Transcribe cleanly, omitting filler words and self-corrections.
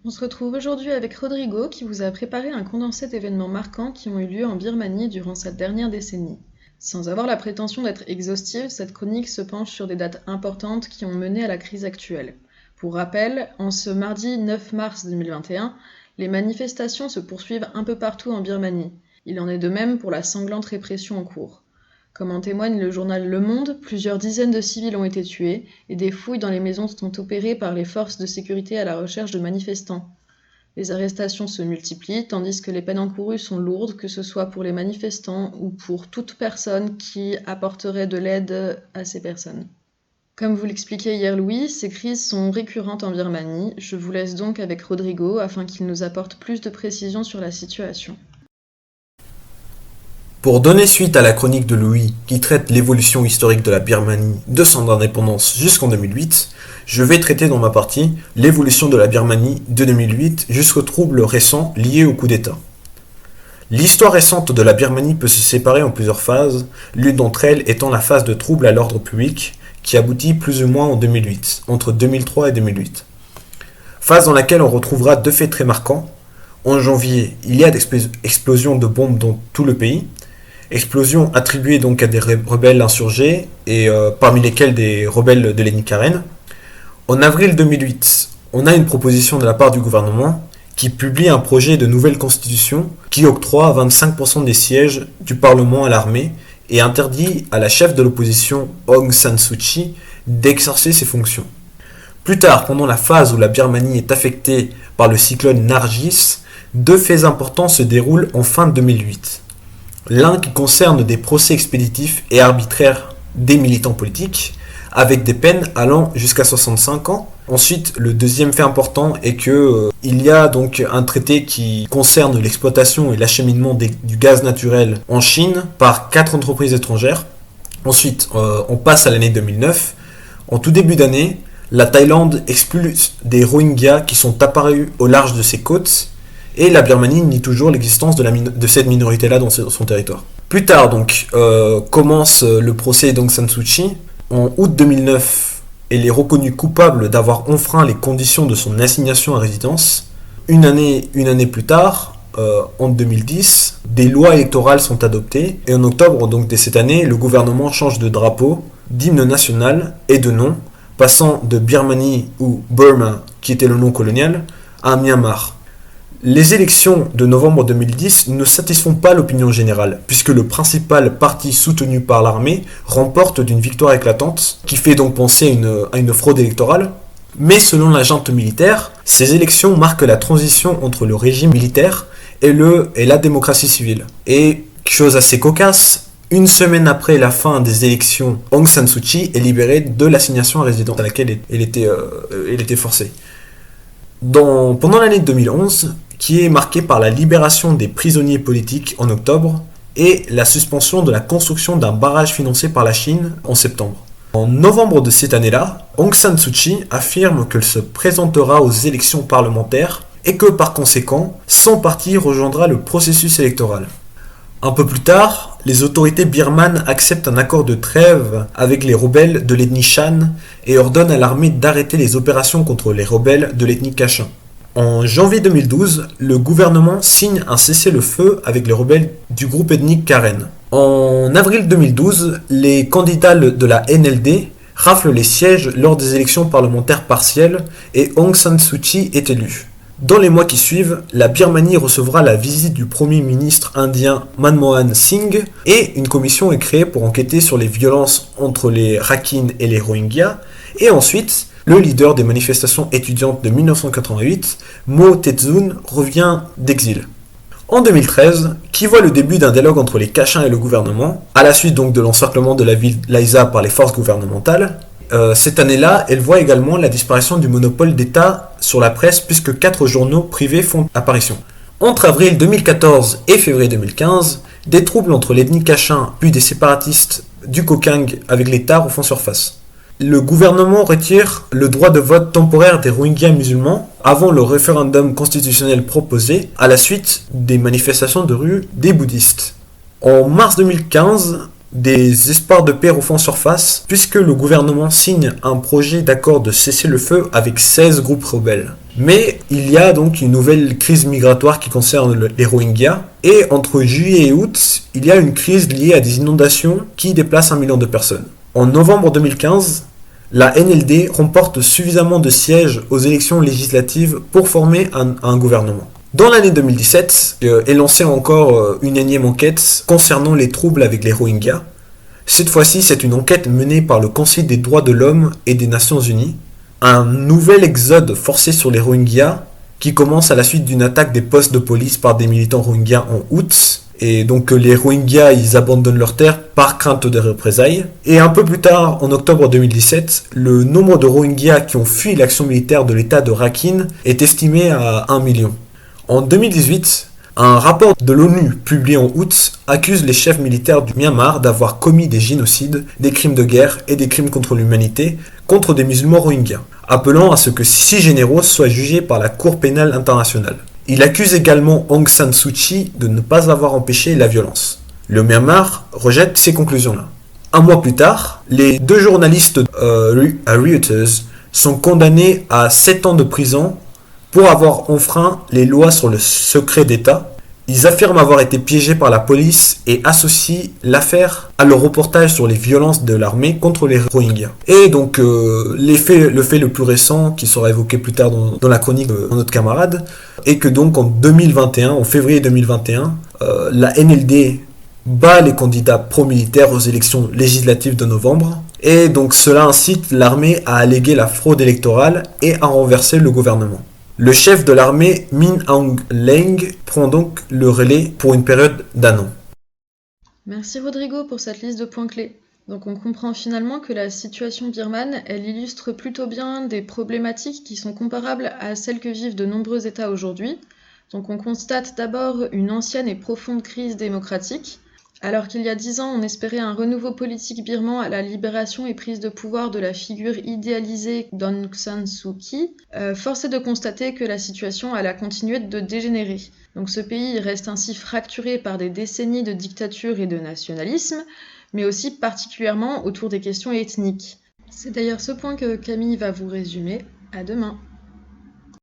On se retrouve aujourd'hui avec Rodrigo qui vous a préparé un condensé d'événements marquants qui ont eu lieu en Birmanie durant cette dernière décennie. Sans avoir la prétention d'être exhaustive, cette chronique se penche sur des dates importantes qui ont mené à la crise actuelle. Pour rappel, en ce mardi 9 mars 2021, les manifestations se poursuivent un peu partout en Birmanie. Il en est de même pour la sanglante répression en cours. Comme en témoigne le journal Le Monde, plusieurs dizaines de civils ont été tués et des fouilles dans les maisons sont opérées par les forces de sécurité à la recherche de manifestants. Les arrestations se multiplient tandis que les peines encourues sont lourdes, que ce soit pour les manifestants ou pour toute personne qui apporterait de l'aide à ces personnes. Comme vous l'expliquait hier Louis, ces crises sont récurrentes en Birmanie. Je vous laisse donc avec Rodrigo afin qu'il nous apporte plus de précisions sur la situation. Pour donner suite à la chronique de Louis qui traite l'évolution historique de la Birmanie de son indépendance jusqu'en 2008, je vais traiter dans ma partie l'évolution de la Birmanie de 2008 jusqu'aux troubles récents liés au coup d'État. L'histoire récente de la Birmanie peut se séparer en plusieurs phases, l'une d'entre elles étant la phase de troubles à l'ordre public qui aboutit plus ou moins en 2008, entre 2003 et 2008. Phase dans laquelle on retrouvera deux faits très marquants. En janvier, il y a des explosions de bombes dans tout le pays, explosions attribuées donc à des rebelles insurgés, et parmi lesquels des rebelles de l'ethnie Karen. En avril 2008, on a une proposition de la part du gouvernement qui publie un projet de nouvelle constitution qui octroie 25% des sièges du Parlement à l'armée et interdit à la chef de l'opposition Aung San Suu Kyi d'exercer ses fonctions. Plus tard, pendant la phase où la Birmanie est affectée par le cyclone Nargis, deux faits importants se déroulent en fin 2008. L'un qui concerne des procès expéditifs et arbitraires des militants politiques, avec des peines allant jusqu'à 65 ans. Ensuite, le deuxième fait important est que il y a donc un traité qui concerne l'exploitation et l'acheminement du gaz naturel en Chine par 4 entreprises étrangères. Ensuite, on passe à l'année 2009. En tout début d'année, la Thaïlande expulse des Rohingyas qui sont apparus au large de ses côtes. Et la Birmanie nie toujours l'existence de cette minorité-là dans son territoire. Plus tard, donc, commence le procès d'Aung San Suu Kyi. En août 2009, elle est reconnue coupable d'avoir enfreint les conditions de son assignation à résidence. Une année plus tard, en 2010, des lois électorales sont adoptées. Et en octobre donc, de cette année, le gouvernement change de drapeau, d'hymne national et de nom, passant de Birmanie ou Burma, qui était le nom colonial, à Myanmar. Les élections de novembre 2010 ne satisfont pas l'opinion générale, puisque le principal parti soutenu par l'armée remporte d'une victoire éclatante, qui fait donc penser à une fraude électorale. Mais selon la junte militaire, ces élections marquent la transition entre le régime militaire et la démocratie civile. Et, chose assez cocasse, une semaine après la fin des élections, Aung San Suu Kyi est libérée de l'assignation à résidence à laquelle elle était forcée. Pendant l'année 2011, qui est marquée par la libération des prisonniers politiques en octobre et la suspension de la construction d'un barrage financé par la Chine en septembre. En novembre de cette année-là, Aung San Suu Kyi affirme qu'elle se présentera aux élections parlementaires et que par conséquent, son parti rejoindra le processus électoral. Un peu plus tard, les autorités birmanes acceptent un accord de trêve avec les rebelles de l'ethnie Shan et ordonnent à l'armée d'arrêter les opérations contre les rebelles de l'ethnie Kachin. En janvier 2012, le gouvernement signe un cessez-le-feu avec les rebelles du groupe ethnique Karen. En avril 2012, les candidats de la NLD raflent les sièges lors des élections parlementaires partielles et Aung San Suu Kyi est élue. Dans les mois qui suivent, la Birmanie recevra la visite du Premier ministre indien Manmohan Singh et une commission est créée pour enquêter sur les violences entre les Rakhine et les Rohingyas. Et ensuite, le leader des manifestations étudiantes de 1988, Mo Tse-tung, revient d'exil. En 2013, qui voit le début d'un dialogue entre les Kachins et le gouvernement, à la suite donc de l'encerclement de la ville d'Aisa par les forces gouvernementales. Cette année-là, elle voit également la disparition du monopole d'État sur la presse puisque 4 journaux privés font apparition. Entre avril 2014 et février 2015, des troubles entre l'ethnie Kachin puis des séparatistes du Kokang avec l'État refont surface. Le gouvernement retire le droit de vote temporaire des Rohingyas musulmans avant le référendum constitutionnel proposé à la suite des manifestations de rue des bouddhistes. En mars 2015, des espoirs de paix refont surface puisque le gouvernement signe un projet d'accord de cessez-le-feu avec 16 groupes rebelles. Mais il y a donc une nouvelle crise migratoire qui concerne les Rohingyas. Et entre juillet et août, il y a une crise liée à des inondations qui déplacent 1 million de personnes. En novembre 2015, la NLD remporte suffisamment de sièges aux élections législatives pour former un gouvernement. Dans l'année 2017, est lancée encore une énième enquête concernant les troubles avec les Rohingyas. Cette fois-ci, c'est une enquête menée par le Conseil des droits de l'homme et des Nations Unies. Un nouvel exode forcé sur les Rohingyas qui commence à la suite d'une attaque des postes de police par des militants Rohingyas en août. Et donc les Rohingyas, ils abandonnent leur terre par crainte de représailles. Et un peu plus tard, en octobre 2017, le nombre de Rohingyas qui ont fui l'action militaire de l'État de Rakhine est estimé à 1 million. En 2018, un rapport de l'ONU publié en août accuse les chefs militaires du Myanmar d'avoir commis des génocides, des crimes de guerre et des crimes contre l'humanité contre des musulmans Rohingyas, appelant à ce que 6 généraux soient jugés par la Cour pénale internationale. Il accuse également Aung San Suu Kyi de ne pas avoir empêché la violence. Le Myanmar rejette ces conclusions-là. Un mois plus tard, les 2 journalistes à Reuters sont condamnés à 7 ans de prison pour avoir enfreint les lois sur le secret d'État. Ils affirment avoir été piégés par la police et associent l'affaire à leur reportage sur les violences de l'armée contre les Rohingyas. Et donc le fait le plus récent, qui sera évoqué plus tard dans la chronique de notre camarade, est que donc en février 2021, la NLD bat les candidats pro-militaires aux élections législatives de novembre. Et donc cela incite l'armée à alléguer la fraude électorale et à renverser le gouvernement. Le chef de l'armée, Min Aung Hlaing, prend donc le relais pour une période d'1 an. Merci Rodrigo pour cette liste de points clés. Donc on comprend finalement que la situation birmane, elle illustre plutôt bien des problématiques qui sont comparables à celles que vivent de nombreux États aujourd'hui. Donc on constate d'abord une ancienne et profonde crise démocratique. Alors qu'il y a 10 ans, on espérait un renouveau politique birman à la libération et prise de pouvoir de la figure idéalisée d'Aung San Suu Kyi, force est de constater que la situation elle a continué de dégénérer. Donc ce pays reste ainsi fracturé par des décennies de dictature et de nationalisme, mais aussi particulièrement autour des questions ethniques. C'est d'ailleurs ce point que Camille va vous résumer. À demain.